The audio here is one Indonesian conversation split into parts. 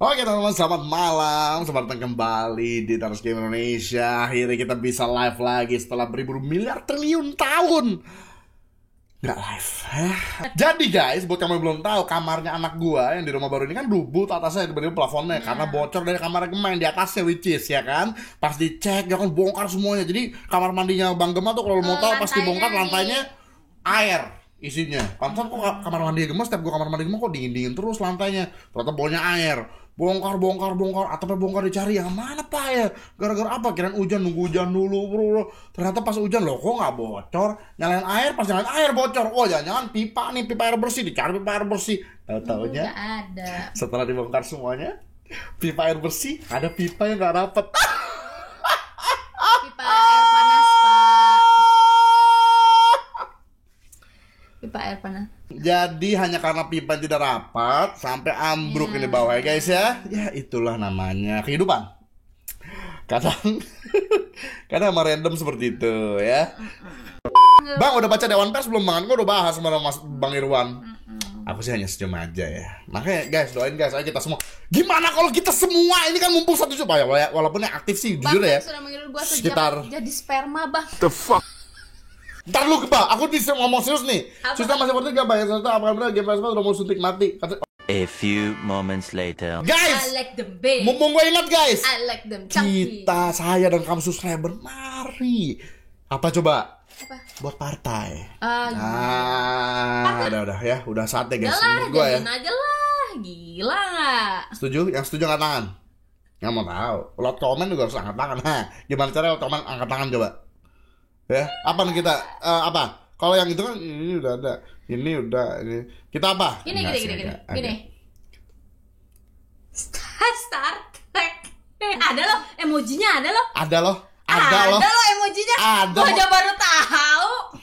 Oke teman-teman, selamat malam. Selamat datang kembali di Taras Game Indonesia. Akhirnya kita bisa live lagi setelah beribu miliar triliun tahun nggak live. Jadi guys, buat kamu yang belum tahu, kamarnya anak gua yang di rumah baru ini kan rubut atasnya dibanding plafonnya karena bocor dari kamar Gemma yang di atasnya, which is ya kan. Pas dicek ya kan bongkar semuanya. Jadi kamar mandinya Bang Gemma tuh kalau mau tahu pas dibongkar lantainya air isinya. Pantesan kok kamar mandi Gemma, setiap gua kamar mandi Gemma kok dingin-dingin terus lantainya. Ternyata baunya air. Bongkar, atapnya bongkar dicari yang mana pak ya? Gara-gara apa? Kirain hujan, nunggu hujan dulu bro. Ternyata pas hujan loh kok nggak bocor. Nyalain air, pas nyalain air bocor. Oh jangan pipa nih, pipa air bersih, dicari pipa air bersih. Tahu-taunya nggak ada. Setelah dibongkar semuanya, pipa air bersih ada pipa yang nggak rapet. Pipa air panas pak. Pipa air panas. Jadi hanya karena pipa tidak rapat sampai ambruk ini bawah ya guys ya. Ya itulah namanya kehidupan. Kadang emang random seperti itu ya. Bang udah baca Dewan Pers belum Bang? Gue udah bahas sama Mas Bang Irwan. Aku sih hanya sejam aja ya. Makanya guys doain guys, ayo kita semua. Gimana kalau kita semua ini kan mumpung 1 jam ya, walaupun yang aktif sih jujur ya. Bang sudah manggil gua sekitar jadi sperma bang. The fuck. Ntar lu Geba, aku bisa ngomong serius nih. Susah masih seperti gak bayar serta apakah benar game PS4 udah mau suntik mati. A few moments later. Guys, I like them big. mumpung gue ingat guys, I like them chunky. kita, saya dan kamu subscriber, mari. Apa coba? Apa? Buat partai. Iya. Udah ya, udah saatnya guys. Udah lah, Menurut gue ya. jadiin aja lah. Gila gak? Setuju? Yang setuju angkat tangan. Yang mau tahu. Lot komen juga harus angkat tangan. Nah, gimana cara lot komen angkat tangan coba? Ya, apa nih kita? Apa? Kalau yang itu kan ini udah ada. Ini udah ini. Kita apa? Gini. Star Trek. Ada loh, emojinya ada loh. Ada loh Emojinya. Ada. Gua aja baru tahu.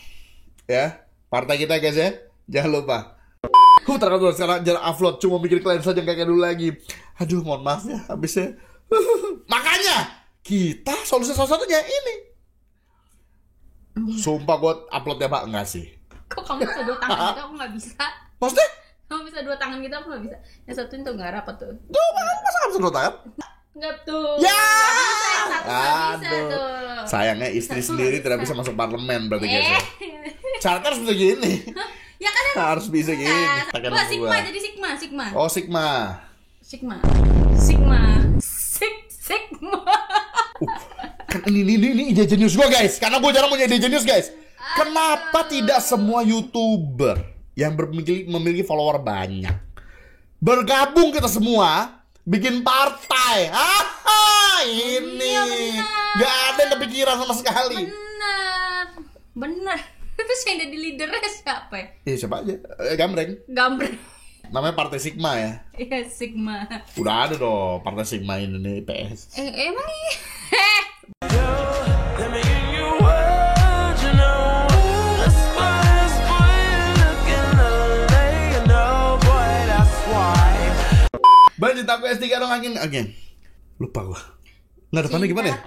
Ya, partai kita guys ya. Jangan lupa. Ternyata sekarang jarang upload, cuma bikin klien saja kayak dulu lagi. Aduh, mohon maaf ya, habisnya. Makanya kita solusi salah satunya ini. Sumpah gue upload ya pak, enggak sih. Kok kamu bisa 2 tangan gitu, aku gak bisa. Maksudnya? Kamu bisa 2 tangan gitu, aku gak bisa. Yang satu itu gak rapat tuh. Tuh, masa gak bisa 2 tangan? Enggak tuh. Ya. Yang satu gak bisa tuh. Sayangnya istri sendiri tidak bisa masuk parlemen berarti guys ya. Syaratnya harus bisa gini. Ya kan Harus bisa gini. Wah, Sigma jadi Sigma. Oh, Sigma. Sigma. Kan ini ide jenius gue guys. Karena gue jarang punya ide jenius guys. Kenapa tidak semua YouTuber yang memiliki follower banyak bergabung kita semua bikin partai? Ini gak ada yang kepikiran sama sekali. Bener. Terus yang jadi leadernya siapa ya? Siapa aja? Gambreng. Namanya Partai Sigma ya. Iya, Sigma. Udah ada dong Partai Sigma ini PS. Emang iya. Bang, cinta aku S3 dong again. Lupa gua. Nggak depannya gimana ya?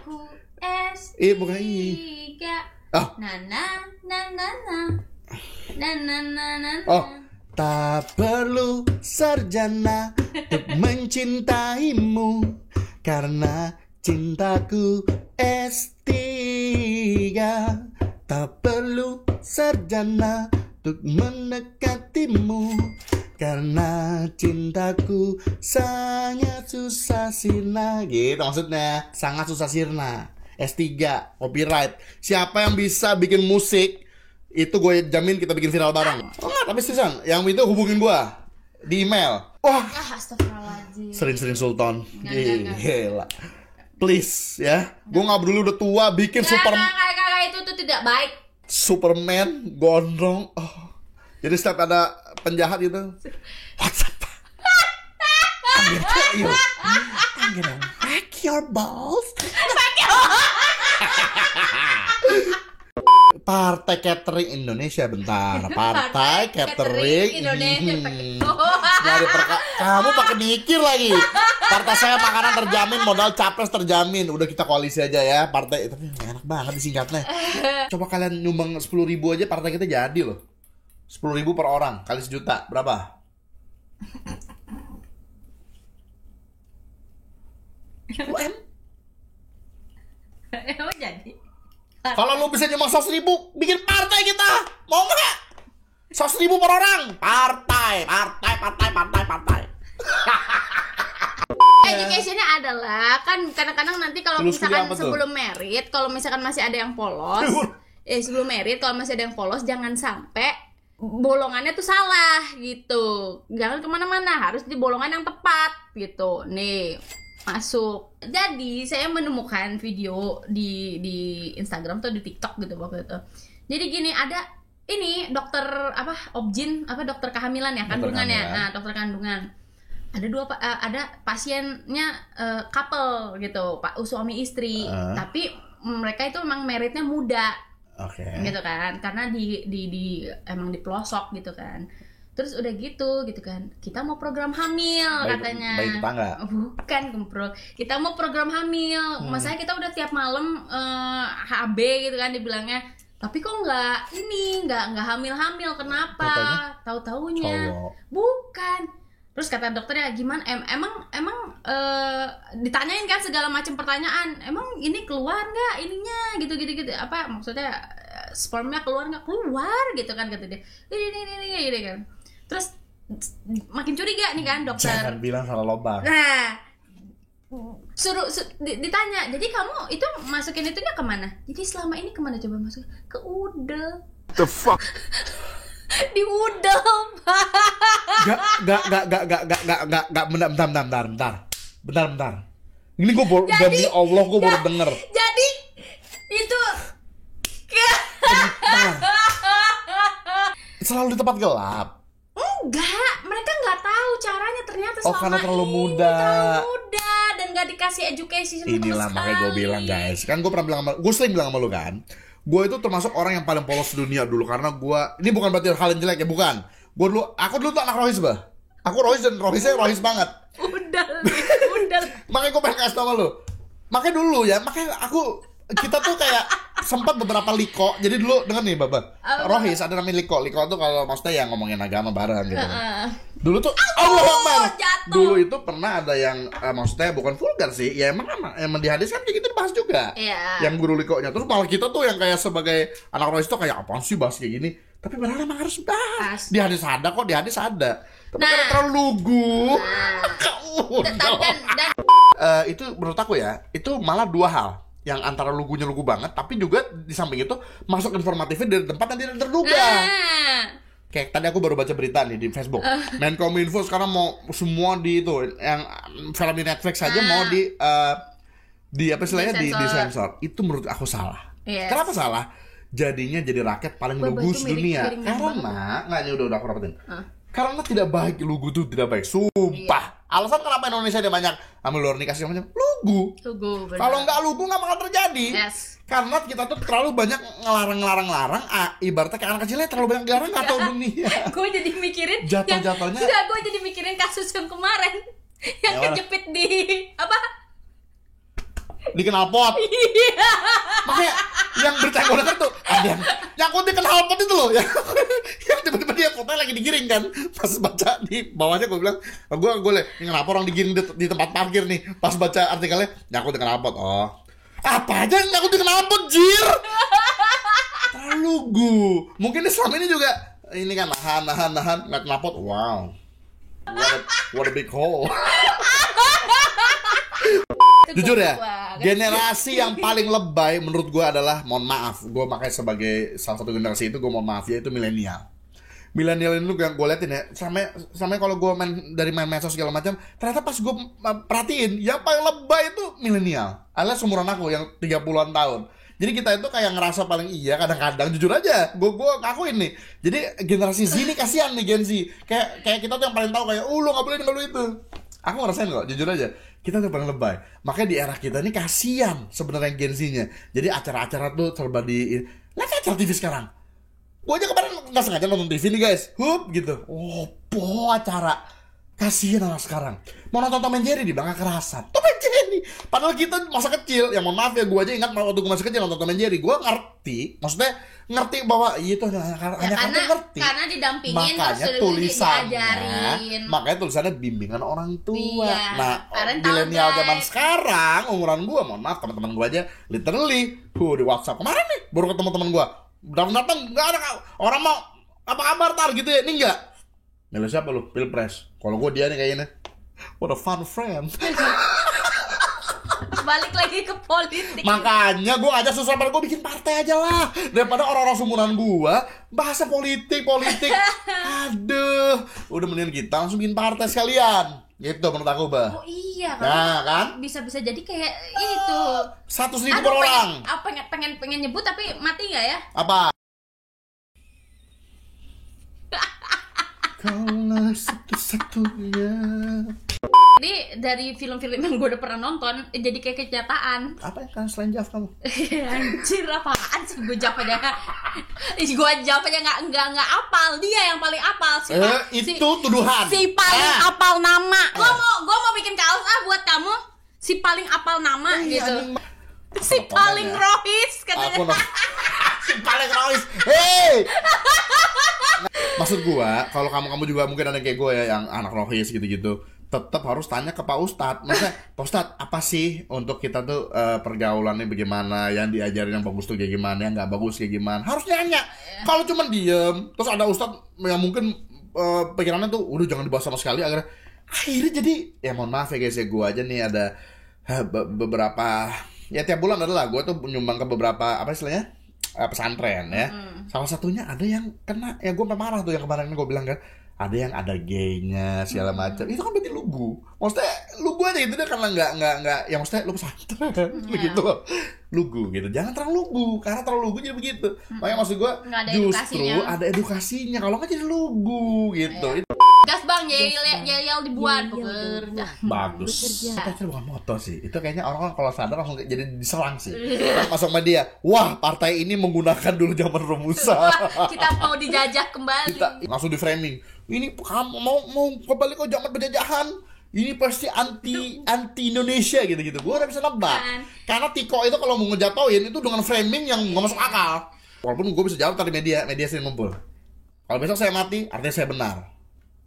Cintaku Bukan ini. Oh. Oh, tak perlu sarjana untuk mencintaimu karena cintaku S3. Tak perlu sarjana untuk mendekatimu karena cintaku sangat susah sirna. Gitu maksudnya, sangat susah sirna. S3, copyright. Siapa yang bisa bikin musik, itu gue jamin kita bikin viral bareng. Oh enggak, tapi seriusan, yang itu hubungin gue di email. Wah, astagfirullahaladzim. Sering Sultan. Gila. Please ya, gue gak peduli udah tua, bikin Superman. Itu tidak baik. Superman gondrong. Oh. Jadi setiap ada penjahat gitu, WhatsApp. I'm gonna wreck your balls. Partai Catering Indonesia, bentar. Partai Catering Indonesia. Kamu pakai mikir lagi. Partai saya makanan terjamin, modal capres terjamin. Udah kita koalisi aja ya partai. Tapi enak banget disingkatnya. Coba kalian nyumbang 10.000 aja, partai kita jadi loh. 10.000 per orang kali 1 juta berapa? M. Emang jadi? Kalau lu bisa nyumbang 100.000, bikin partai kita. Mau nggak? 100.000 per orang. Partai. Educationnya adalah kan kadang-kadang nanti kalau Lulus kuliah misalkan apa tuh? sebelum merit, kalau misalkan masih ada yang polos, sebelum merit kalau masih ada yang polos jangan sampai bolongannya tuh salah gitu. Jangan kemana-mana, harus di bolongan yang tepat gitu. Nih masuk. Jadi saya menemukan video di Instagram tuh di TikTok gitu waktu itu. Jadi gini, ada ini dokter obgyn dokter kehamilan ya, kandungan ya. Nah, dokter kandungan. Ada ada pasiennya couple gitu, Pak suami istri. Tapi mereka itu memang meritnya muda. Oke. Gitu kan. Karena di emang di pelosok gitu kan. Terus udah gitu kan, kita mau program hamil katanya. Bayi tetangga? Bukan, Gempro. Kita mau program hamil. Masanya kita udah tiap malam HB gitu kan dibilangnya. Tapi kok nggak hamil-hamil, kenapa? Tahu-taunya bukan. Terus kata dokternya gimana? Emang ditanyain kan segala macam pertanyaan. Emang ini keluar nggak ininya? Gitu. Apa maksudnya spermnya keluar nggak? Keluar gitu kan kata dia. Ini gitu kan. Terus makin curiga nih kan dokter. Jangan bilang salah lobang. Nah, ditanya. Jadi kamu itu masukin itunya kemana? Jadi selama ini kemana coba masuk? Ke udel. The fuck? Di udel, Pak. Bentar. Ini gue baru, demi Allah gue baru denger. Jadi itu Selalu di tempat gelap. enggak, mereka nggak tahu caranya ternyata selama Karena terlalu ini muda. dan nggak dikasih education sama Inilah makanya gue bilang guys, kan gue pernah bilang gue sering bilang sama lu kan, gue itu termasuk orang yang paling polos dunia dulu karena gue, ini bukan berarti hal yang jelek ya, bukan. Aku dulu tuh anak Rohis bah. Aku Rohis dan Rohisnya Rohis banget. Udah. Makanya gue pengen kasih tau sama lu. Makanya dulu ya, kita tuh kayak sempat beberapa liko. Jadi dulu denger nih Baba, Rohis ada namanya liko. Liko tuh kalau maksudnya yang ngomongin agama bareng gitu. Dulu tuh Allah Akbar. Dulu itu pernah ada yang maksudnya bukan vulgar sih. Ya emang di hadis kan kayak gitu dibahas juga. Yang guru likonya. Terus malah kita tuh yang kayak sebagai anak Rohis tuh kayak apaan sih bahas kayak gini. Tapi padahal emang harus bahas. Di hadis ada kok, di hadis ada. Tapi karena terlalu lugu. Itu menurut aku ya, itu malah dua hal. Yang antara lugunya lugu banget, tapi juga di samping itu masuk informatifnya dari tempat yang tidak terduga. Kayak tadi aku baru baca berita nih di Facebook. Menkominfo sekarang mau semua di itu, yang film di Netflix saja mau di apa istilahnya di sensor. Itu menurut aku salah. Kenapa salah? Jadinya jadi rakyat paling lugu dunia. Karena udah aku rapetin. Karena tidak baik, lugu tuh tidak baik. Sumpah. Alasan kenapa Indonesia dia banyak ambil luar nikah segala macam, lugu. Kalau nggak lugu nggak bakal terjadi. Karena kita tuh terlalu banyak ngelarang. Ibaratnya kayak anak kecilnya terlalu banyak dilarang nggak tahu dunia. Gue jadi mikirin jatuh-jatuhnya. Enggak, gue jadi mikirin kasus yang kemarin yang kejepit di apa? Di knalpot. Makanya yang berita gue denger tuh ada yang nyangkut di knalpot itu loh yang tiba-tiba dia fotonya lagi digiring kan. Pas baca di bawahnya gue bilang gue liat ini kenapa orang digiring di tempat parkir nih. Pas baca artikelnya nyangkut di knalpot. Oh apa aja nyangkut di knalpot jir. Terlalu lugu. Mungkin selama ini juga ini kan nahan nggak knalpot. Wow, what a big hole. Jujur ya, generasi yang paling lebay menurut gue adalah, mohon maaf, gue makanya sebagai salah satu generasi itu gue mohon maaf ya, itu milenial. Milenial ini yang gue liatin ya, sampai kalau gue main medsos segala macam, ternyata pas gue perhatiin yang paling lebay itu milenial, alias seumuran aku yang 30-an tahun. Jadi kita itu kayak ngerasa paling iya kadang-kadang, jujur aja, gue ngakuin nih. Jadi generasi Z ini kasihan nih, Gen Z. Kayak kita tuh yang paling tahu kayak, lo nggak boleh ini, nggak boleh itu. Aku ngerasain kok, jujur aja. Kita tuh paling lebay. Makanya di era kita ini kasihan sebenarnya Gen Z-nya. Jadi acara-acara tuh serba di... Lihat acara TV sekarang. Gue aja kemarin nggak sengaja nonton TV nih guys. Gitu. Acara. Kasihan anak sekarang. Mau nonton Tom and Jerry di belakang kekerasan. Tom and Jerry. Jerry. Padahal kita masa kecil, ya mohon maaf ya, gue aja ingat waktu gue masih kecil nonton Tom and Jerry, gue ngerti, maksudnya ngerti bahwa itu hanya karena ngerti. Karena didampingin, makanya terus tulisannya, makanya tulisannya bimbingan orang tua. Iya, Nah, milenial zaman sekarang, umuran gue, mohon maaf teman-teman gue aja, literally, di WhatsApp kemarin nih, baru ketemu teman gue, datang nggak ada orang mau apa kabar tar gitu ya, ini enggak. Milih siapa lu? Pilpres. Kalau gue dia nih kayaknya. What a fun friend. Balik lagi ke politik. Makanya gue ngajak susah gue bikin partai aja lah. Daripada orang-orang sumuran gue bahasa politik. Aduh. Udah mendingan kita langsung bikin partai sekalian. Gitu menurut aku, Bah. Oh iya kan. Nah, kan? Bisa jadi kayak itu. 100.000 per orang. Pengen nyebut tapi mati nggak ya? Apa? Kaulah satu-satunya. Jadi dari film-film yang gue udah pernah nonton jadi kayak kenyataan. Apa yang kan selain Jav kamu? Anjir, apaan sih gue jawab aja nggak apal. Dia yang paling apal sih. Itu tuduhan. Si paling apal nama. Gue mau bikin kaos buat kamu. Si paling apal nama gitu. Si paling rohis katanya. Si paling rohis. Hey. Maksud gua, kalau kamu juga mungkin ada kayak gue ya yang anak rohis gitu-gitu, tetap harus tanya ke Pak Ustadz. Maksudnya, Pak Ustadz, apa sih untuk kita tuh pergaulannya bagaimana, yang diajarin yang bagus tuh kayak gimana, yang nggak bagus kayak gimana. Harus nanya. Kalau cuma diem, terus ada Ustadz yang mungkin pikirannya tuh udah jangan dibahas sama sekali, akhirnya jadi, ya mohon maaf ya guys ya, gue aja nih ada beberapa, ya tiap bulan adalah gue tuh nyumbang ke beberapa apa istilahnya pesantren ya. Salah satunya ada yang kena, ya gue marah tuh yang kemarin gue bilang kan, ada yang ada gaynya segala macam. Itu kan berarti lugu. Maksudnya lugu aja gitu deh, karena nggak ya maksudnya lu pesantren begitu loh. Lugu gitu. Jangan terlalu lugu, karena terlalu lugu jadi begitu. Makanya maksud gue justru ada edukasinya. Kalau nggak jadi lugu gitu. Gas bang, yel dibuat bekerja. Bagus. Itu bukan moto sih. Itu kayaknya orang kalau sadar langsung jadi diserang sih. Masuk media. Wah, partai ini menggunakan dulu zaman Romusa. Kita mau dijajah kembali. Kita langsung di framing. Ini kamu mau kembali ke zaman penjajahan. Ini pasti anti Indonesia gitu. Gue udah bisa nebak. Karena Tiko itu kalau mau ngejatoin itu dengan framing yang nggak masuk akal. Walaupun gue bisa jawab tadi media sering ngumpul. Kalau besok saya mati, artinya saya benar.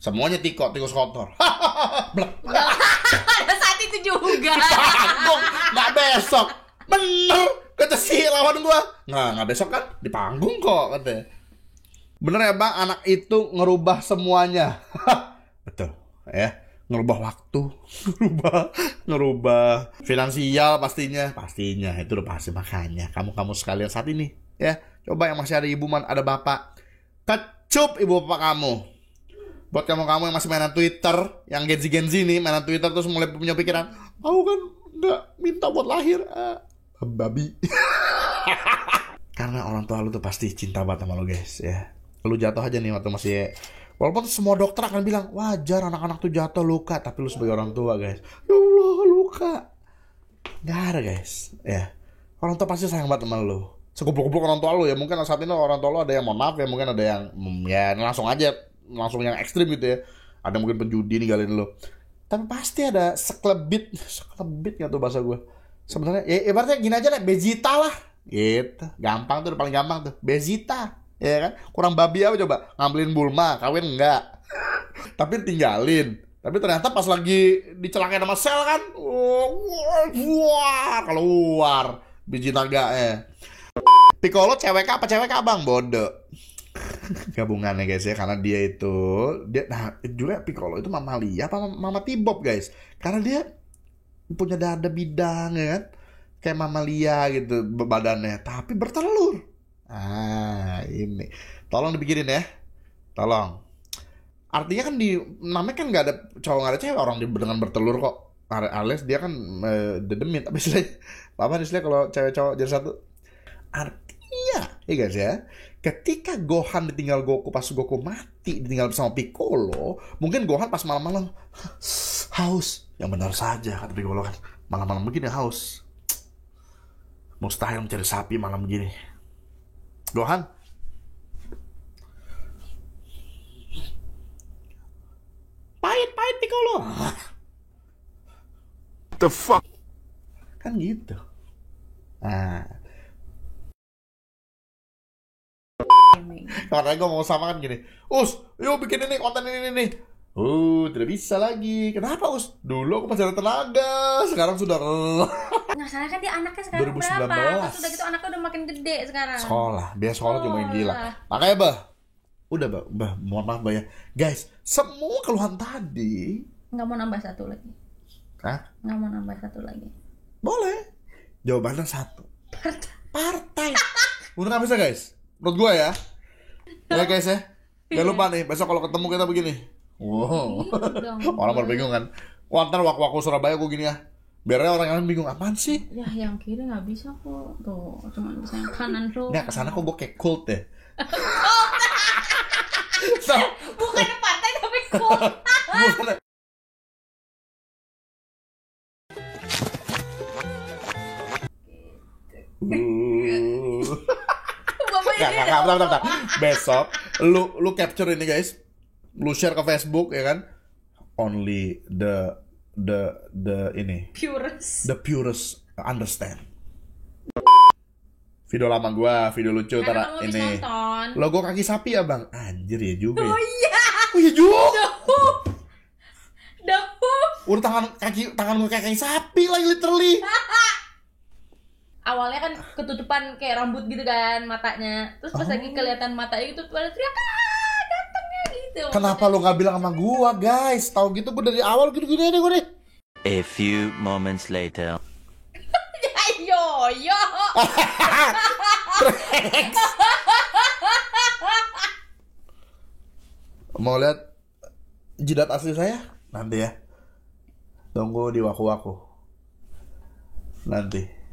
Semuanya tikus kotor. Pada saat itu juga. Nggak besok. Bener. Kata si lawan gua. Nggak besok kan. Di panggung kok katanya. Bener ya bang, anak itu ngerubah semuanya. Betul. Ya. Ngerubah waktu. Ngerubah finansial pastinya. Itu udah pasti. Makanya kamu sekalian saat ini. Ya. Coba yang masih ada ibu, ada bapak. Kecup ibu bapak kamu. Buat kamu yang masih mainan Twitter, yang Gen Z nih mainan Twitter terus mulai punya pikiran, aku kan nggak minta buat lahir, babi. Karena orang tua lu tuh pasti cinta banget sama lu guys ya. Lu jatuh aja nih waktu masih, walaupun semua dokter akan bilang wajar anak-anak tuh jatuh luka, tapi lu sebagai orang tua guys, ya Allah luka, nggak ada guys ya. Orang tua pasti sayang banget sama lu. Sekumpul-kumpul orang tua lu ya, mungkin saat ini orang tua lu ada yang mohon maaf ya, mungkin ada yang ya langsung yang ekstrim gitu ya. Ada mungkin penjudi ninggalin lo. Tapi pasti ada sekelebit nggak tuh bahasa gue. Sebenarnya ya ibaratnya gini aja lah, Bezita lah. Gitu. Gampang tuh, paling gampang tuh. Bezita. Ya kan? Kurang babi apa coba? Ngambilin Bulma, kawin enggak. Tapi tinggalin. Tapi ternyata pas lagi dicelakain sama sel kan, wah, keluar biji naganya. Piccolo cewek apa bang? Bodoh. Gabungannya guys ya, karena dia nah juga Piccolo itu mamalia apa mama T-Bob guys, karena dia punya dada bidang ya kan, kayak mamalia gitu badannya, tapi bertelur. Ini tolong dipikirin ya, tolong. Artinya kan namanya kan nggak ada cowok nggak ada cewek, orang dengan bertelur kok, alias dia kan dedemit. Tapi istilahnya kalau cewek cowok jadi satu. Artinya ya guys ya, ketika Gohan ditinggal Goku pas Goku mati, ditinggal bersama Piccolo, mungkin Gohan pas malam-malam haus. Yang benar saja kata Piccolo kan, malam-malam begini haus. Mustahil mencari sapi malam begini. Gohan, pahit Piccolo. The fuck? Kan gitu. Nah, karena gue mau sama kan gini, yuk bikin ini konten ini nih. Tidak bisa lagi. Kenapa Dulu aku masih ada tenaga, sekarang sudah. Nah, soalnya kan dia anaknya sekarang 2019. berapa? Terus udah gitu anaknya udah makin gede sekarang. Biar sekolah cuma yang gila. Makanya udah mohon maaf ya. Guys, semua keluhan tadi. Nggak mau nambah satu lagi. Hah? Nggak mau nambah satu lagi. Boleh. Jawabannya satu. Partai. Bener gak bisa guys? Menurut gue ya. Ya guys ya. Jangan lupa nih, besok kalau ketemu kita begini. Wow. Orang baru bingung kan. Wah, ntar waku-waku Surabaya gue gini ya. Biarnya orang yang bingung, apaan sih? Ya yang kiri nggak bisa kok. Tuh, cuma bisa yang kanan tuh. Nggak, kesana kok gue kayak cult deh. Bukan partai tapi cult. Bukan. Bentar. Besok lu capture ini guys, lu share ke Facebook ya kan. Only the ini the purest understand. Video lama gua, video lucu tara ini. Logo kaki sapi ya bang, anjir ya juga. Oh iya. Oh iya juga. Dahu. Udah tangan gue kayak kaki sapi lagi literally. Awalnya kan ketutupan kayak rambut gitu kan matanya. Terus pas lagi kelihatan matanya gitu pada teriak, datangnya gitu. Kenapa lu nggak bilang sama gua guys? Tahu gitu gua dari awal gitu-gini aja gue deh. A few moments later. Ayo. Mau lihat jidat asli saya? Nanti ya. Tunggu di waku-waku. Nanti.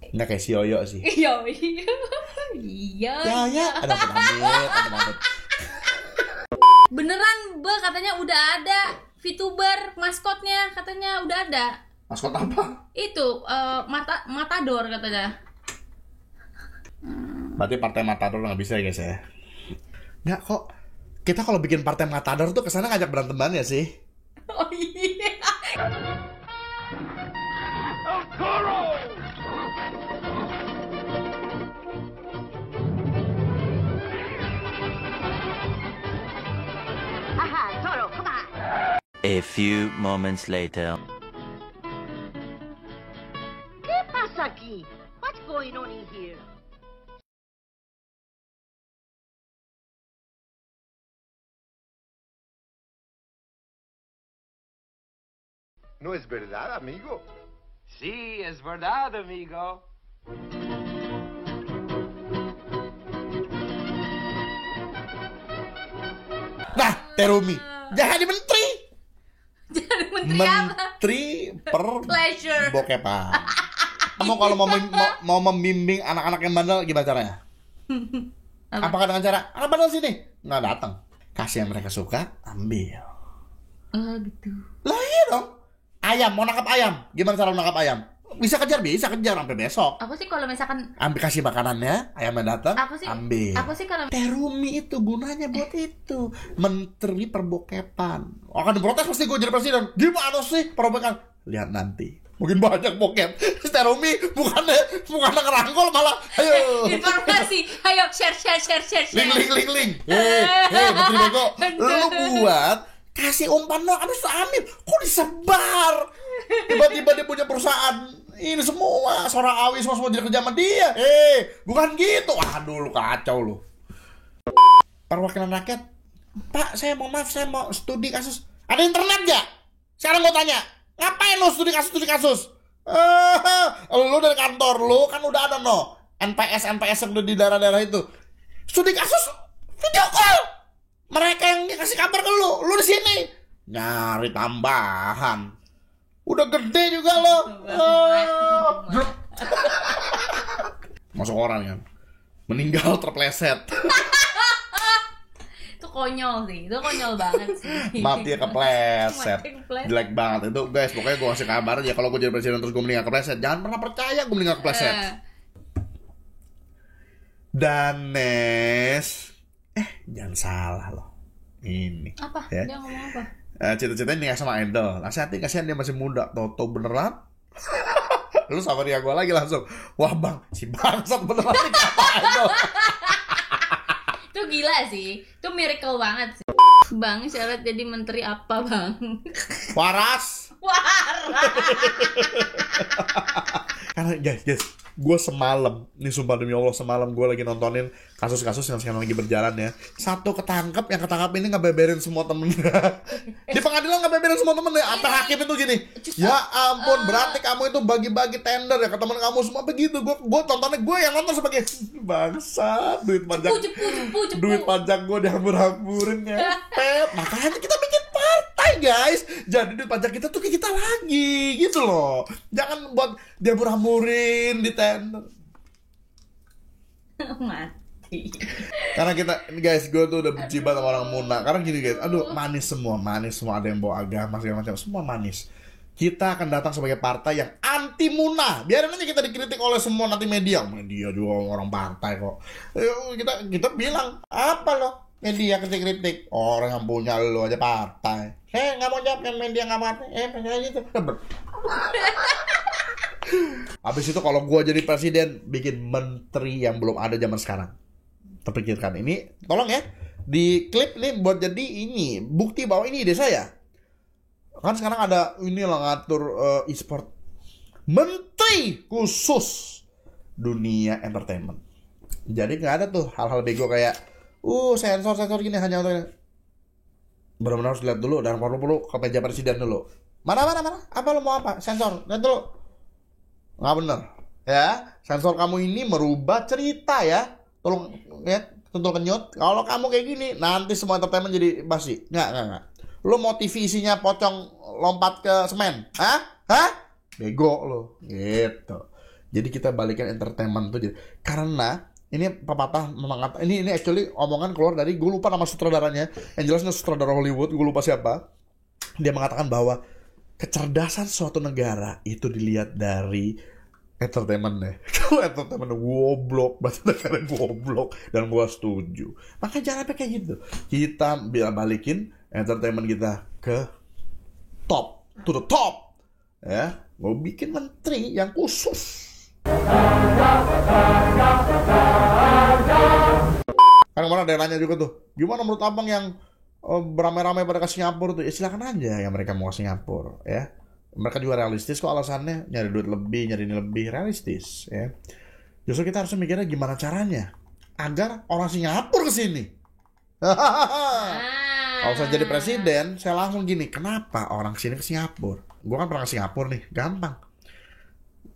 Nggak kayak si Yoyo sih. Iya. Ya, ada pamit. Beneran, katanya udah ada VTuber maskotnya, katanya udah ada. Maskot apa? Itu Matador katanya. Berarti partai Matador nggak bisa ya guys ya? Nggak kok. Kita kalau bikin partai Matador tuh kesana ngajak beranteman ya sih? Oh iya. A few moments later. ¿Qué pasa aquí? What's going on in here? ¿No es verdad, amigo? Sí, es verdad, amigo. Nah, Terumi, jangan di menteri. Jadi menteri apa? Menteri per Pleasure. bokepan. Kamu kalau mau membimbing anak-anak yang bandel gimana caranya? Apakah dengan cara anak bandel sini? Nggak datang. Kasih yang mereka suka, ambil. Oh gitu. Lah iya dong. Ayam, mau nangkap ayam. Gimana cara nangkap ayam? Bisa kejar sampai besok. Aku sih kalau misalkan Ambil kasih makanannya, ayamnya datang, ambil. Aku sih kalau Terumi itu gunanya buat itu. Menteri perbokepan. Akan diprotes pasti gue jadi presiden. Gimana sih perbokepan? Lihat nanti. Mungkin banyak bokep. Terumi bukannya ngerangkul malah. Ayo. informasi. Ayo share. Link. Hei, Menteri Bego. Lu buat kasih umpan dong, habis itu ambil. Kok disebar? Tiba-tiba dia punya perusahaan. Ini semua Sorawi semua jadi kerja sama dia. Bukan gitu. Aduh, lu kacau lu. Perwakilan rakyat. Pak, saya mau studi kasus. Ada internet gak? Sekarang gue tanya. Ngapain lu studi kasus? Lu dari kantor lu kan udah ada NPS yang udah di daerah-daerah itu. Studi kasus video call. Mereka yang kasih kabar ke lu di sini. Nyari tambahan. Udah gede juga lo. Masuk orang kan. Meninggal terpleset. Itu konyol sih. Itu konyol banget sih. Mati kepleset. Jelek banget itu guys. Pokoknya gue kasih kabar aja kalau gue jadi presiden terus gue meninggal kepleset. Jangan pernah percaya gue meninggal kepleset. Danes. Jangan salah loh. Ini. Apa? Ya. Dia ngomong apa? Cita-citanya nikah sama idol. Nasihati kasihan dia masih muda. Toto beneran. Lu sama dia gue lagi langsung, wah bang, si bangsat beneran nih ngapain tuh. Itu gila sih, itu miracle banget sih. Bang, syarat jadi menteri apa bang? Waras. Waras. Karena guys, gue semalam, nih sumpah demi Allah, semalam gue lagi nontonin kasus-kasus yang sekarang lagi berjalan ya. Satu ketangkep, yang ketangkep ini ngebeberin semua temennya. Di pengadilan ngebeberin semua temennya. Sampai hakim itu gini, ya ampun, berarti kamu itu bagi-bagi tender ya ke temen kamu semua begitu. Gue tontonnya, gue yang nonton sebagai bangsa, duit pajak, Cepu. duit pajak gue dihambur-hamburin ngepet. Makanya kita bikin partai guys, jadi duit pajak kita tuh ke kita lagi gitu loh. Jangan buat dihambur-hamburin di tender. Mati. Karena kita, guys, gue tuh udah benci banget sama orang Muna. Karena gini guys, aduh manis semua, ada yang bawa agama segala macam, semua manis. Kita akan datang sebagai partai yang anti Muna. Biarin aja kita dikritik oleh semua nanti media juga orang partai kok. Kita bilang apa loh? Media kritik-kritik, orang yang punya lo aja partai. Nggak mau jawab yang media nggak mati. Kayak gitu. Habis itu kalau gue jadi presiden, bikin menteri yang belum ada zaman sekarang. Terpikirkan ini, tolong ya, di klip nih buat jadi ini bukti bahwa ini ide saya. Kan sekarang ada ini lah ngatur e-sport, menteri khusus dunia entertainment. Jadi nggak ada tuh hal-hal bego kayak sensor gini, hanya untuk benar-benar harus lihat dulu dan perlu ke meja presiden dulu. Mana? Apa lo mau apa? Sensor, lihat dulu. Nggak bener ya, sensor kamu ini merubah cerita ya. Tolong lihat, tentu kenyut. Kalau kamu kayak gini, nanti semua entertainment jadi basi. Nggak. Lo mau TV isinya pocong lompat ke semen? Hah? Bego lo. Gitu. Jadi kita balikan entertainment tuh. Karena ini pepatah mengatakan, ini actually omongan keluar dari, gue lupa nama sutradaranya. Yang jelasnya sutradara Hollywood, gue lupa siapa. Dia mengatakan bahwa kecerdasan suatu negara itu dilihat dari entertainment-nya. Kalau entertainment goblok, berarti negara goblok. Dan gue setuju. Makanya jangan sampai kayak gitu. Kita balikin entertainment kita ke top, to the top. Ya, gue bikin menteri yang khusus. Kan kemarin ada yang nanya juga tuh, gimana menurut abang yang beramai-ramai pada ke Singapura tuh? Ya silakan aja yang mereka mau ke Singapura ya. Mereka juga realistis kok alasannya, nyari duit lebih, nyari ini lebih, realistis ya. Justru kita harus mikirnya gimana caranya agar orang Singapura kesini. Kalau saya jadi presiden, saya langsung gini, kenapa orang sini ke Singapura? Gue kan pernah ke Singapura nih, gampang.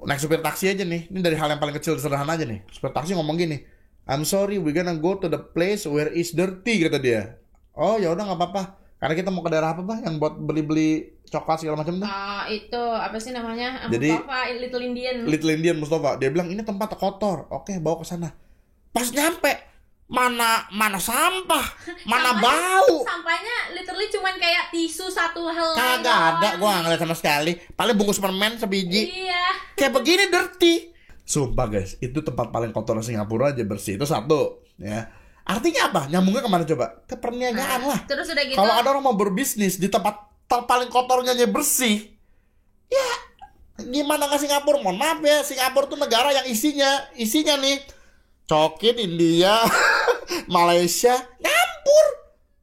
Naik supir taksi aja nih, ini dari hal yang paling kecil sederhana aja nih. Supir taksi ngomong gini, I'm sorry, we're gonna go to the place where it's dirty, kata dia. Oh ya udah nggak apa-apa, karena kita mau ke daerah apa yang buat beli-beli coklat segala macam tuh. Itu apa sih namanya? Jadi, Mustafa, Little Indian Mustafa. Dia bilang ini tempat kotor. Oke, bawa ke sana. Pas nyampe, mana sampah, mana bau. Sampahnya literally cuman kayak tisu satu helai. Kagak ada, gua nggak ngeliat sama sekali. Paling bungkus permen sebiji. Iya. Kayak begini dirty. Sumpah guys, itu tempat paling kotor di Singapura aja bersih. Itu satu, ya. Artinya apa? Nyambungnya kemana coba? Ke perniagaan lah. Terus udah gitu. Kalau ada orang mau berbisnis di tempat paling kotornya aja bersih, ya gimana nggak Singapura? Mohon maaf ya, Singapura tuh negara yang isinya nih Cokin, India, Malaysia, nyampur.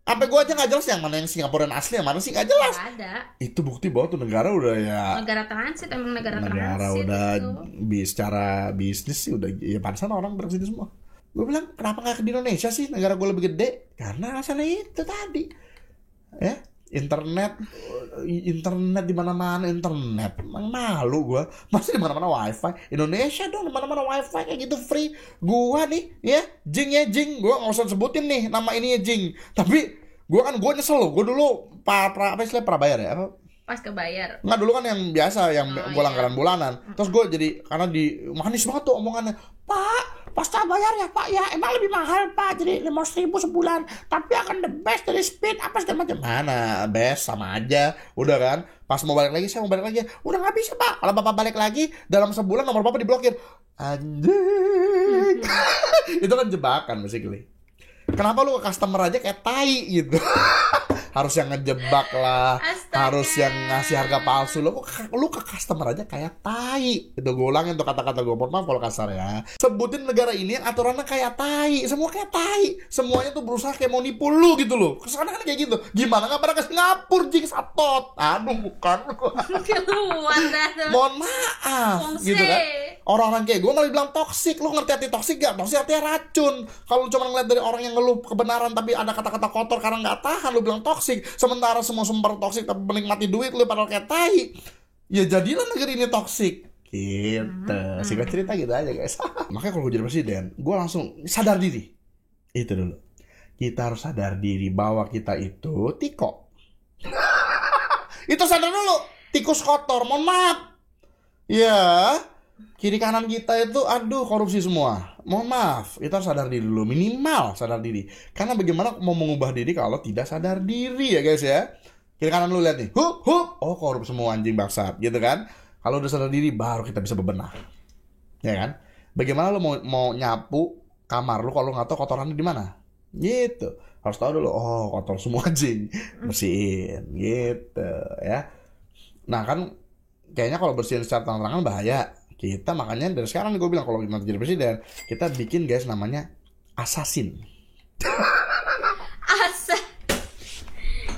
Sampai gue aja nggak jelas yang mana yang Singapura dan asli, yang mana sih nggak jelas. Gak ada. Itu bukti bahwa tuh negara udah ya. Negara transit, emang negara Negara transit udah itu. secara bisnis sih udah ya pantesan orang bersini semua. Gue bilang kenapa nggak di Indonesia sih, negara gue lebih gede? Karena alasannya itu tadi, ya. Internet di mana-mana internet. Emang malu gue. Masih di mana-mana wifi. Indonesia dong di mana-mana wifi kayak gitu free. Gua nih ya, Jing. Gua enggak usah sebutin nih nama ininya Jing. Tapi gua nyesel loh. Gua dulu apa istilah prabayar ya? Apa? Pas kebayar. Nggak, dulu kan yang biasa, yang gue langganan iya. bulanan. Terus gue jadi, karena manis banget tuh omongannya. Pak, pasca bayar ya Pak ya, emang lebih mahal Pak, jadi 5.000 sebulan. Tapi akan the best dari speed, apa segala macam. Mana, best, sama aja. Udah kan, pas mau balik lagi, saya mau balik lagi. Udah nggak bisa Pak, kalau Bapak balik lagi, dalam sebulan nomor Bapak diblokir. Anjing. Itu kan jebakan basically. Kenapa lu ke customer aja kayak tai gitu? Harus yang ngejebak lah, harus yang ngasih harga palsu. Lu ke customer aja kayak tai. Itu gue ulangin tuh kata-kata gue, mohon maaf kalau kasar ya. Sebutin negara ini yang aturannya kayak tai. Semua kayak tai. Semuanya tuh berusaha kayak mau nipu lu gitu loh. Kesana kan kayak gitu. Gimana nggak pernah ke Singapura, jing satot. Aduh bukan. Keluar dah tuh. Mohon maaf gitu kan. Orang-orang kayak gue malah bilang toksik. Lu ngerti arti toksik gak? Toksik artinya racun. Kalau lu cuma ngeliat dari orang yang ngeluh kebenaran tapi ada kata-kata kotor karena nggak tahan, lu bilang toksik. Sementara semua sumber toksik tapi menikmati duit lu padahal kayak tai. Ya jadilah negeri ini toksik. Gitu. Singkat cerita gitu aja guys. Makanya kalau gue jadi presiden, gue langsung sadar diri. Itu dulu. Kita harus sadar diri bahwa kita itu tiko. Itu sadar dulu. Tikus kotor, mohon maaf. Ya, kiri kanan kita itu aduh korupsi semua. Mohon maaf, kita harus sadar diri dulu. Minimal sadar diri. Karena bagaimana mau mengubah diri kalau tidak sadar diri ya guys ya. Kiri kanan lu lihat nih. Hup. Oh korup semua anjing bangsat gitu kan. Kalau udah sadar diri baru kita bisa bebenah. Ya kan? Bagaimana lu mau nyapu kamar lu kalau nggak tahu kotorannya di mana? Gitu. Harus tahu dulu. Oh kotor semua anjing. Bersihin gitu ya. Nah kan kayaknya kalau bersihin secara terang-terangan bahaya. Kita makanya dari sekarang gue bilang kalau kita jadi presiden, kita bikin guys namanya assassin.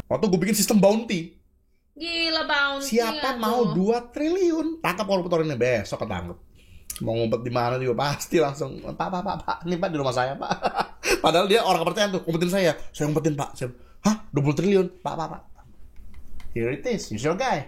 Waktu gue bikin sistem bounty. Gila bounty. Siapa mau 2 triliun tangkap koruptor ini, besok ketangkep. Mau ngumpet di mana juga pasti langsung Pak, ini Pak di rumah saya Pak. Padahal dia orang kepercayaan tuh, ngumpetin saya ngumpetin Pak. Hah? 20 triliun? Pak. Here it is, use your guy.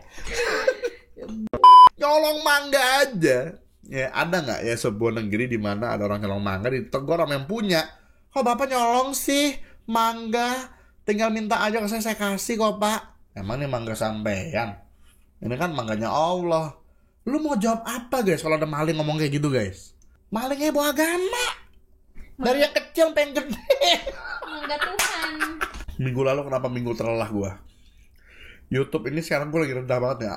Nyolong mangga aja. Ya ada nggak ya sebuah negeri di mana ada orang nyolong mangga ditegur orang yang punya? Kok Bapak nyolong sih mangga? Tinggal minta aja ke saya kasih kok Pak. Emang nih mangga sampean? Ini kan mangganya Allah. Lu mau jawab apa guys kalau ada maling ngomong kayak gitu guys? Malingnya bawa agama. Dari yang kecil pengen gede. Mangga Tuhan. Minggu lalu kenapa minggu terlelah gua? YouTube ini sekarang gue lagi rendah banget ya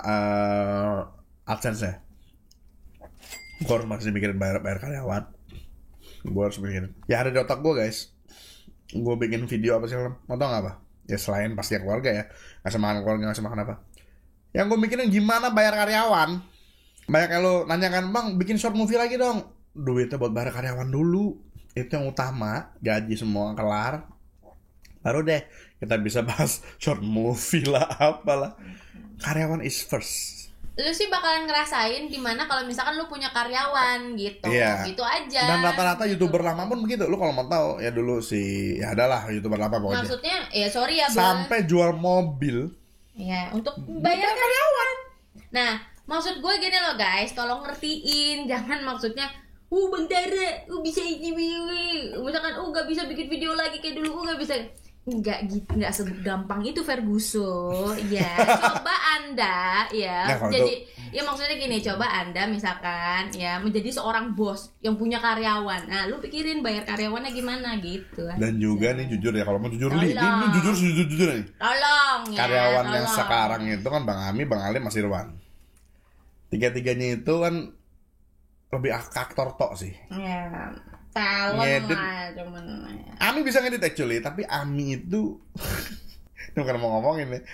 AdSense-nya. Gue harus masih mikirin bayar karyawan. Gue harus mikirin. Ya ada di otak gue guys. Gue bikin video apa sih? Mau tau gak apa? Ya selain pasti keluarga ya. Ngasih makan keluarga, ngasih makan apa. Yang gue mikirin gimana bayar karyawan. Banyak yang lo nanya kan, Bang bikin short movie lagi dong. Duitnya buat bayar karyawan dulu. Itu yang utama. Gaji semua kelar. Baru deh kita bisa bahas short movie lah apalah. Karyawan is first. Lu sih bakalan ngerasain dimana kalau misalkan lu punya karyawan gitu. Iya. Gitu aja. Dan rata-rata YouTuber lama pun begitu. Lu kalau mau tahu ya dulu sih ya adalah YouTuber lama pokoknya. Maksudnya ya sorry ya Bang. Sampai jual mobil. Ya untuk bayar karyawan. Nah maksud gue gini loh guys, tolong ngertiin. Jangan maksudnya bentara, bisa ini misalkan gak bisa bikin video lagi kayak dulu, gak bisa. Enggak gitu, enggak segampang itu Ferguson. Ya, coba Anda ya nah, jadi ya maksudnya gini, coba Anda misalkan ya menjadi seorang bos yang punya karyawan. Nah, lu pikirin bayar karyawannya gimana gitu. Dan juga nih jujur ya, kalau mau jujur Tolong. ini jujur nih. Tolong ya. Karyawan yang tolong. sekarang itu kan Bang Ami, Bang Ali, Mas Irwan. Tiga-tiganya itu kan lebih aktor tok sih. Ya. Talon Ngedit. lah cuman. Ami bisa ngedit actually, tapi Ami itu ini bukan mau ngomongin nih.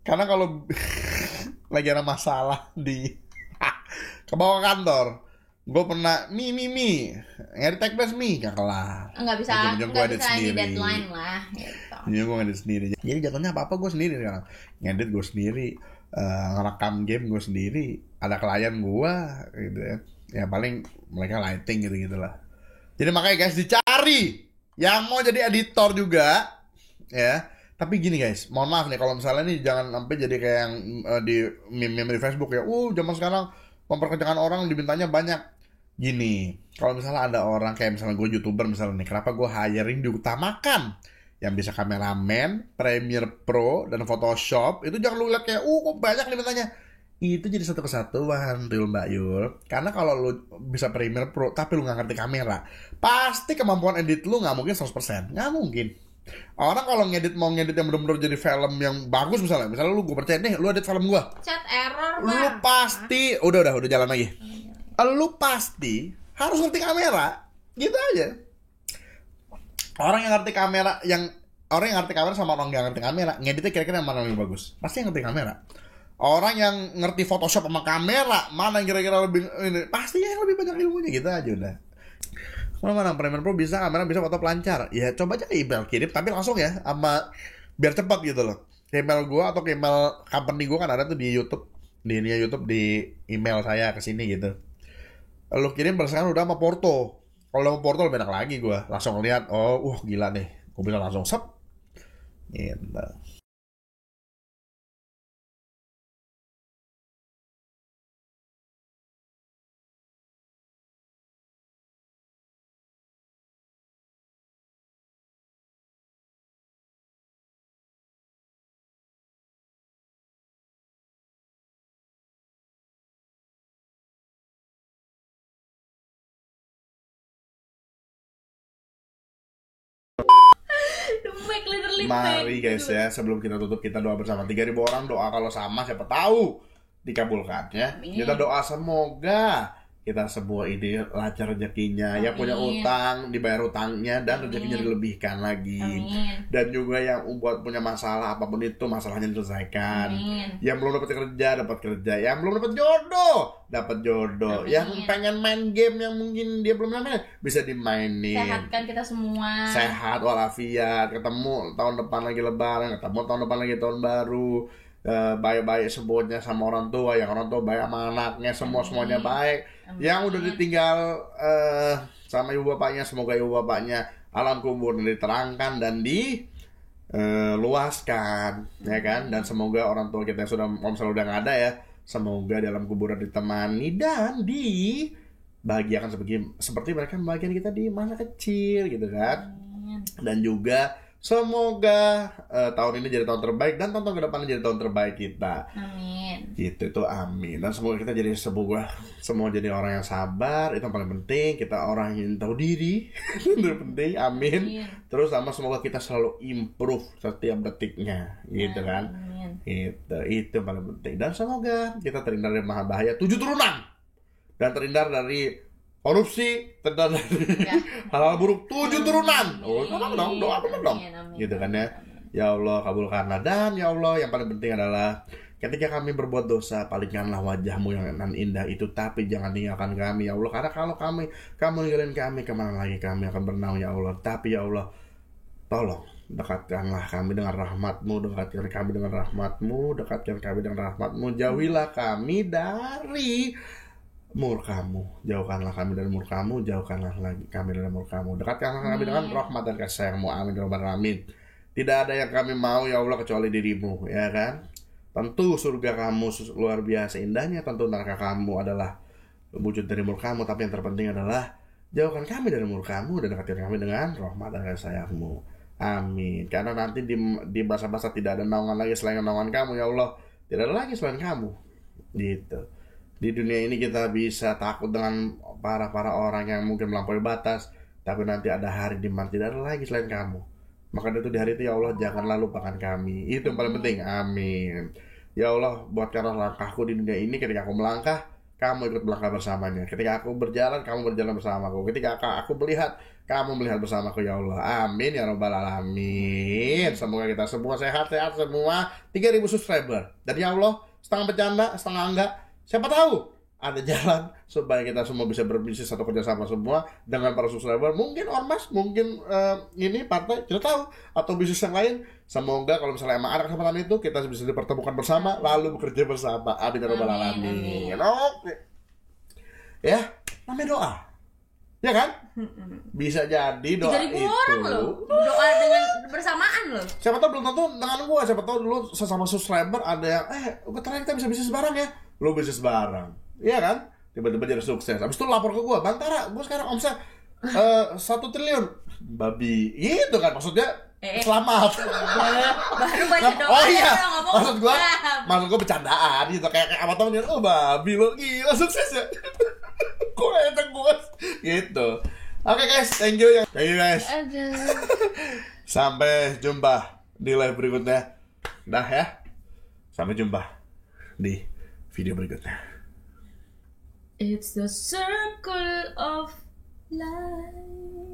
Karena kalau lagi ada masalah di ke bawah kantor, gue pernah ngedit tag best gak kelar. Enggak bisa ini deadline lah gitu. Iya, gue ngedit sendiri. Jadi jatuhnya apa gue sendiri sekarang. Ngedit gue sendiri, ngerekam game gue sendiri, ada klien gue gitu ya. Ya paling mereka lighting gitu lah. Jadi makanya guys dicari yang mau jadi editor juga ya. Tapi gini guys, mohon maaf nih kalau misalnya nih jangan sampai jadi kayak yang di meme di Facebook ya. Zaman sekarang memperkerjakan orang dimintanya banyak. Gini, kalau misalnya ada orang kayak misalnya gue YouTuber misalnya nih, kenapa gue hiring diutamakan? Yang bisa kameramen, Premiere Pro dan Photoshop, itu jangan lu lihat kayak kok banyak nih mintanya. Itu jadi satu kesatuan tuh Mbak Yul. Karena kalau lu bisa Premiere Pro tapi lu gak ngerti kamera, pasti kemampuan edit lu gak mungkin 100%. Gak mungkin. Orang kalau mau ngedit yang bener-bener jadi film yang bagus misalnya lu gue percaya nih, lu edit film gue, Chat error lu Bang. pasti udah jalan lagi. Lu pasti harus ngerti kamera. Gitu aja. Orang yang ngerti kamera yang orang yang ngerti kamera sama orang yang ngerti kamera, ngeditnya kira-kira yang mana yang lebih bagus? Pasti yang ngerti kamera. Orang yang ngerti Photoshop sama kamera, mana yang kira-kira lebih ini? Pasti yang lebih banyak ilmunya gitu aja udah. Mana Premiere Pro bisa, kamera bisa foto pelancar. Ya coba aja email kirim, tapi langsung ya, sama biar cepat gitu loh. Email gue atau email company gue kan ada tuh di YouTube, di YouTube di email saya ke sini gitu. Lu kirim berdasarkan udah sama Porto. Kalau sama Porto lebih enak lagi gue, langsung lihat, oh, gila nih, gue bisa langsung sep. Gitu. Fake, literally Mari fake. guys ya, sebelum kita tutup kita doa bersama 3.000 orang doa kalau sama siapa tahu dikabulkan ya. Amin. Kita doa semoga kita semua ini lancar rezekinya, yang punya Amin. utang dibayar utangnya dan Amin. rezekinya dilebihkan lagi. Amin. Dan juga yang buat punya masalah apapun itu masalahnya diselesaikan. Amin. Yang belum dapat kerja dapat kerja, yang belum dapat jodoh dapat jodoh, Amin. yang pengen main game yang mungkin dia belum main bisa dimainin. Sehatkan kita semua. Sehat walafiat, ketemu tahun depan lagi lebaran, ketemu tahun depan lagi tahun baru, baik-baik semuanya sama orang tua, yang orang tua baik sama anaknya, semuanya baik. Amin. Yang udah ditinggal sama ibu bapaknya, semoga ibu bapaknya alam kubur diterangkan dan luaskan, ya kan. Dan semoga orang tua kita yang sudah misalnya udah nggak ada ya, semoga dalam kuburan ditemani dan dibahagiakan seperti mereka membahagiakan kita di masa kecil gitu kan. Amin. Dan juga semoga tahun ini jadi tahun terbaik dan tahun ke depan jadi tahun terbaik kita. Amin. Gitu itu amin. Dan semoga kita jadi semua jadi orang yang sabar, itu yang paling penting. Kita orang yang tahu diri, itu yang penting. Amin. Amin. Terus sama semoga kita selalu improve setiap detiknya, gitu kan. Amin. Itu yang paling penting. Dan semoga kita terhindar dari maha bahaya 7 turunan dan terhindar dari korupsi, terhindar dari Ya. hal-hal buruk 7 turunan. Oh, apa dong? Doa apa dong? Amin. Gitu kan ya. Ya Allah kabulkanlah, dan ya Allah yang paling penting adalah ketika kami berbuat dosa, palingkanlah wajahmu yang nan indah itu, tapi jangan tinggalkan kami ya Allah, karena kalau kamu ninggalin kami, kemana lagi kami akan bernaung ya Allah. Tapi ya Allah, tolong dekatkanlah kami dengan rahmatmu, dekatkan kami dengan rahmatmu, dekatkan kami dengan rahmatmu, jauhilah kami dari murkamu, jauhkanlah kami dari murkamu, jauhkanlah lagi kami dari murkamu, dekatkanlah kami dengan rahmat dan kasih sayangmu, amin ya rabbal alamin. Tidak ada yang kami mau ya Allah kecuali dirimu, ya kan. Tentu surga kamu luar biasa indahnya, tentu neraka kamu adalah wujud dari murkamu, tapi yang terpenting adalah jauhkan kami dari murkamu dan dekatkan kami dengan rahmat dan kasih sayangmu, amin. Karena nanti di masa-masa tidak ada naungan lagi selain naungan kamu ya Allah, tidak ada lagi selain kamu, gitu. Di dunia ini kita bisa takut dengan para orang yang mungkin melampaui batas, tapi nanti ada hari di mana tidak ada lagi selain kamu. Maka itu di hari itu ya Allah janganlah lupakan kami. Itu yang paling penting. Amin. Ya Allah, buatkanlah langkahku di dunia ini. Ketika aku melangkah, kamu ikut melangkah bersamanya. Ketika aku berjalan, kamu berjalan bersamaku. Ketika aku melihat, kamu melihat bersamaku ya Allah. Amin ya rabbal alamin. Semoga kita semua sehat-sehat semua. 3.000 subscriber. Dan ya Allah, setengah bercanda, setengah enggak. Siapa tahu ada jalan supaya kita semua bisa berbisnis atau kerjasama semua dengan para subscriber. Mungkin ormas, mungkin ini partai, tidak tahu, atau bisnis yang lain. Semoga kalau misalnya emang ada kesempatan itu, kita bisa dipertemukan bersama lalu bekerja bersama. Amin ya rabbal alamin. Oke. Ya, namanya doa. Ya kan? Bisa jadi doa 3.000 itu. orang loh. Doa dengan bersamaan loh. Siapa tahu belum tentu dengan gua, siapa tahu dulu sesama subscriber ada yang ternyata kita bisa bisnis bareng ya. Lu bisnis bareng. Iya kan? Tiba-tiba jadi sukses. Habis itu lapor ke gua, Bantara, gua sekarang omset 1 triliun. Babi. Gitu kan maksudnya. Selamat. Baru baca doa. Oh iya. Ngomong. Maksud gua bercandaan gitu, kayak apa temennya, oh babi lo gila sukses ya. Kok enak gua gitu. Oke guys, thank you guys. Aduh. Sampai jumpa di live berikutnya. Dah ya. Sampai jumpa di video berikutnya. It's the circle of life.